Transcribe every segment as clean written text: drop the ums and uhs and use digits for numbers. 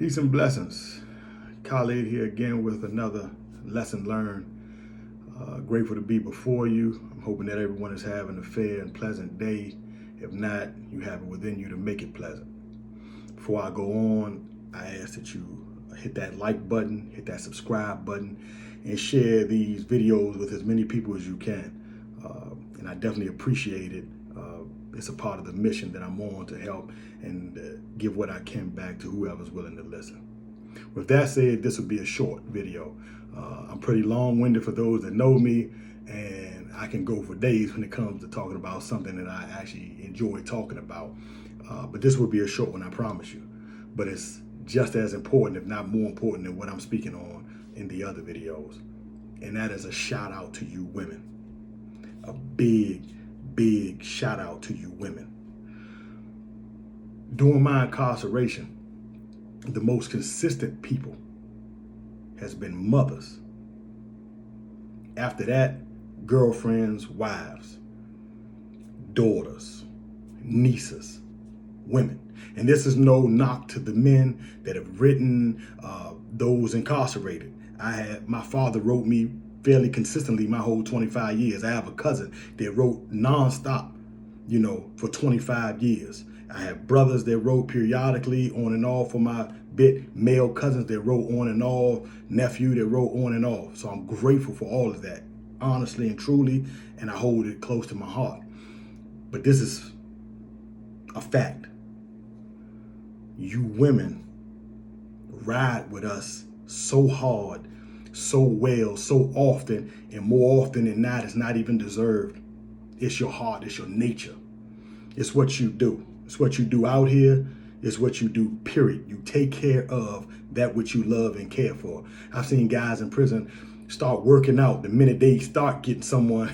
Peace and blessings. Khalid here again with another lesson learned. Grateful to be before you. I'm hoping that everyone is having a fair and pleasant day. If not, you have it within you to make it pleasant. Before I go on, I ask that you hit that like button, hit that subscribe button, and share these videos with as many people as you can. And I definitely appreciate it. It's a part of the mission that I'm on to help and give what I can back to whoever's willing to listen. With that said, this will be a short video. I'm pretty long-winded for those that know me, and I can go for days when it comes to talking about something that I actually enjoy talking about. But this will be a short one, I promise you. But it's just as important, if not more important, than what I'm speaking on in the other videos. And that is a shout out to you women. A big shout out to you women. During my incarceration, the most consistent people has been mothers. After that, girlfriends, wives, daughters, nieces, women. And this is no knock to the men that have written, those incarcerated. My father wrote me fairly consistently my whole 25 years. I have a cousin that wrote nonstop, for 25 years. I have brothers that wrote periodically on and off for my bit, male cousins that wrote on and off, nephew that wrote on and off. So I'm grateful for all of that, honestly and truly, and I hold it close to my heart. But this is a fact. You women ride with us so hard, so well, so often, and more often than not, it's not even deserved. It's your heart, it's your nature. It's what you do. It's what you do out here. It's what you do, period. You take care of that which you love and care for. I've seen guys in prison start working out the minute they start getting someone,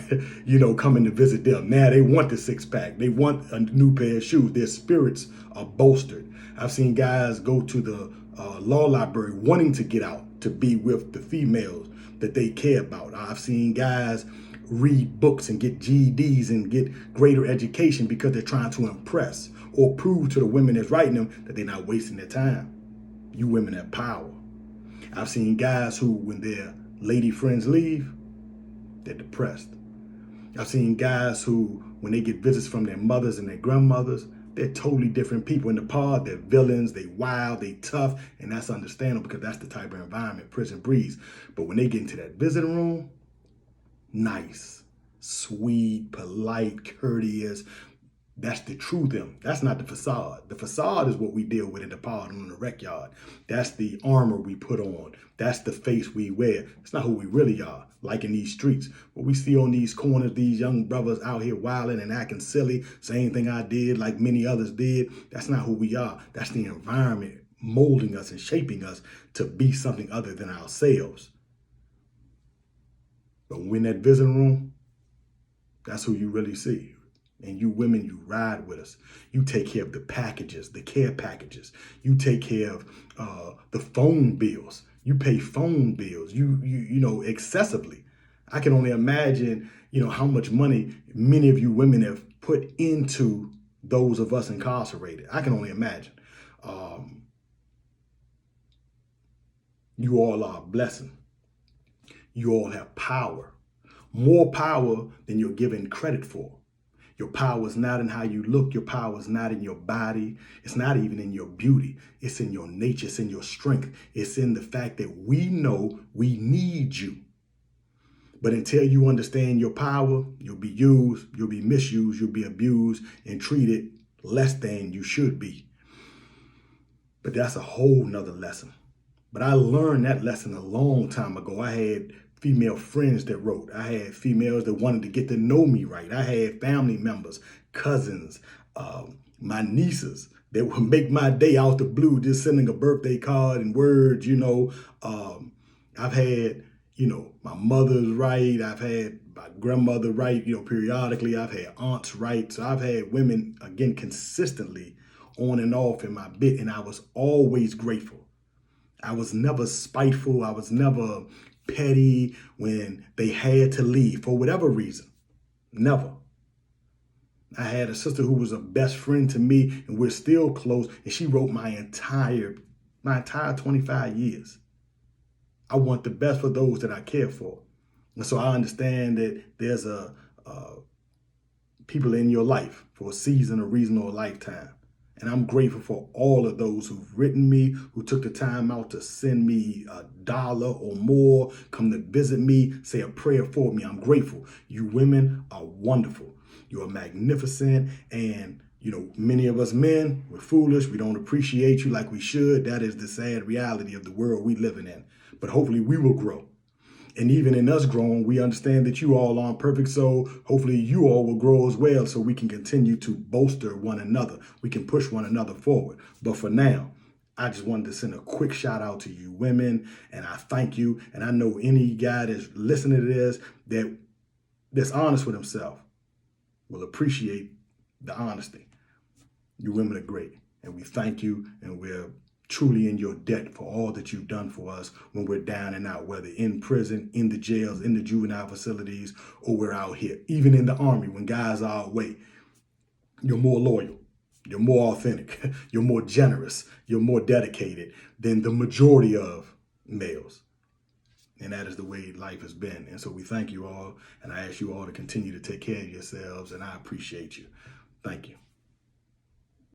coming to visit them. Now they want the six pack. They want a new pair of shoes. Their spirits are bolstered. I've seen guys go to the law library wanting to get out to be with the females that they care about. I've seen guys read books and get GEDs and get greater education because they're trying to impress or prove to the women that's writing them that they're not wasting their time. You women have power. I've seen guys who, when their lady friends leave, they're depressed. I've seen guys who, when they get visits from their mothers and their grandmothers, they're totally different people. In the pod, they're villains, they wild, they tough, and that's understandable because that's the type of environment prison breeds. But when they get into that visiting room, nice, sweet, polite, courteous. That's the true them. That's not the facade. The facade is what we deal with in the pod and on the rec yard. That's the armor we put on. That's the face we wear. It's not who we really are, like in these streets. What we see on these corners, these young brothers out here wilding and acting silly, same thing I did like many others did. That's not who we are. That's the environment molding us and shaping us to be something other than ourselves. But when in that visiting room, that's who you really see. And you women, you ride with us. You take care of the packages, the care packages. You take care of the phone bills. You pay phone bills, excessively. I can only imagine, how much money many of you women have put into those of us incarcerated. I can only imagine. You all are a blessing. You all have power, more power than you're given credit for. Your power is not in how you look. Your power is not in your body. It's not even in your beauty. It's in your nature. It's in your strength. It's in the fact that we know we need you. But until you understand your power, you'll be used, you'll be misused, you'll be abused and treated less than you should be. But that's a whole nother lesson. But I learned that lesson a long time ago. I had female friends that wrote. I had females that wanted to get to know me right. I had family members, cousins, my nieces that would make my day out the blue, just sending a birthday card and words, I've had, my mother's write. I've had my grandmother write, periodically. I've had aunts write. So I've had women, again, consistently on and off in my bit, and I was always grateful. I was never spiteful. I was never petty when they had to leave for whatever reason. Never. I had a sister who was a best friend to me, and we're still close, and she wrote my entire my entire 25 years. I want the best for those that I care for. And so I understand that there's people in your life for a season, a reason, or a lifetime. And I'm grateful for all of those who've written me, who took the time out to send me $1 or more, come to visit me, say a prayer for me. I'm grateful. You women are wonderful. You are magnificent. And, you know, many of us men, we're foolish. We don't appreciate you like we should. That is the sad reality of the world we living in. But hopefully we will grow. And even in us growing, we understand that you all aren't perfect. So hopefully you all will grow as well so we can continue to bolster one another. We can push one another forward. But for now, I just wanted to send a quick shout out to you women. And I thank you. And I know any guy that's listening to this that's honest with himself will appreciate the honesty. You women are great. And we thank you. And we're truly in your debt for all that you've done for us when we're down and out, whether in prison, in the jails, in the juvenile facilities, or we're out here. Even in the army, when guys are away, you're more loyal, you're more authentic, you're more generous, you're more dedicated than the majority of males. And that is the way life has been. And so we thank you all, and I ask you all to continue to take care of yourselves, and I appreciate you. Thank you.